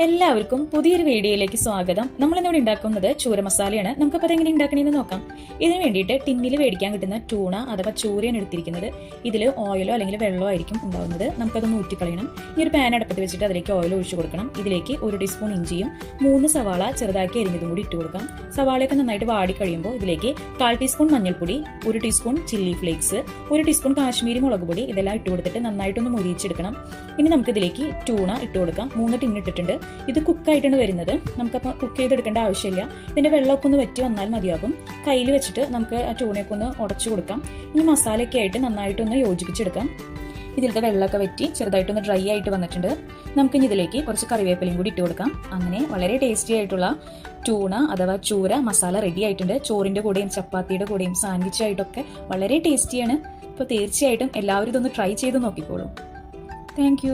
എല്ലാവർക്കും പുതിയൊരു വീഡിയോയിലേക്ക് സ്വാഗതം. നമ്മൾ ഇന്നിവിടെ ഉണ്ടാക്കുന്നത് ചൂര മസാലയാണ്. നമുക്കപ്പോൾ അതെങ്ങനെ ഉണ്ടാക്കണമെന്ന് നോക്കാം. ഇതിന് വേണ്ടിയിട്ട് ടിന്നിൽ മേടിക്കാൻ കിട്ടുന്ന ടൂണ അഥവാ ചൂരയാണ് എടുത്തിരിക്കുന്നത്. ഇതിൽ ഓയിലോ അല്ലെങ്കിൽ വെള്ളമോ ആയിരിക്കും ഉണ്ടാവുന്നത്. നമുക്കതൊന്ന് ഊറ്റിക്കളയണം. ഈ ഒരു പാൻ അടുപ്പത്ത് വെച്ചിട്ട് അതിലേക്ക് ഓയിൽ ഒഴിച്ചു കൊടുക്കണം. ഇതിലേക്ക് 1 ടീസ്പൂൺ ഇഞ്ചിയും 3 സവാള ചെറുതാക്കി അരിഞ്ഞതും കൂടി ഇട്ട് കൊടുക്കാം. സവാളയൊക്കെ നന്നായിട്ട് വാടി കഴിയുമ്പോൾ ഇതിലേക്ക് 1/4 ടീസ്പൂൺ മഞ്ഞൾപ്പൊടി, 1 teaspoon chilli flakes, 1 teaspoon Kashmiri മുളക് പൊടി ഇതെല്ലാം ഇട്ട് കൊടുത്തിട്ട് നന്നായിട്ടൊന്ന് മുരിയിച്ചെടുക്കണം. ഇനി നമുക്കിതിലേക്ക് ടൂണ ഇട്ട് കൊടുക്കാം. 3 ടിൻ ഇട്ടിട്ടുണ്ട്. ഇത് കുക്കായിട്ടാണ് വരുന്നത്. നമുക്കപ്പോൾ കുക്ക് ചെയ്തെടുക്കേണ്ട ആവശ്യമില്ല. ഇതിന്റെ വെള്ളമൊക്കെ ഒന്ന് വറ്റി വന്നാൽ മതിയാകും. കയ്യിൽ വെച്ചിട്ട് നമുക്ക് ആ ടൂണയൊക്കെ ഒന്ന് ഉടച്ചു കൊടുക്കാം. ഇനി മസാലയൊക്കെ ആയിട്ട് നന്നായിട്ടൊന്ന് യോജിപ്പിച്ചെടുക്കാം. ഇതിലത്തെ വെള്ളമൊക്കെ വറ്റി ചെറുതായിട്ടൊന്ന് ഡ്രൈ ആയിട്ട് വന്നിട്ടുണ്ട്. നമുക്കിനി ഇതിലേക്ക് കുറച്ച് കറിവേപ്പിലയും കൂടി ഇട്ട് കൊടുക്കാം. അങ്ങനെ വളരെ ടേസ്റ്റി ആയിട്ടുള്ള ടൂണ അഥവാ ചൂര മസാല റെഡി ആയിട്ടുണ്ട്. ചോറിന്റെ കൂടെയും ചപ്പാത്തിയുടെ കൂടെയും സാൻഡ്വിച്ച് ആയിട്ടൊക്കെ വളരെ ടേസ്റ്റിയാണ്. അപ്പോൾ തീർച്ചയായിട്ടും എല്ലാവരും ഇതൊന്ന് ട്രൈ ചെയ്ത് നോക്കിക്കോളൂ. താങ്ക്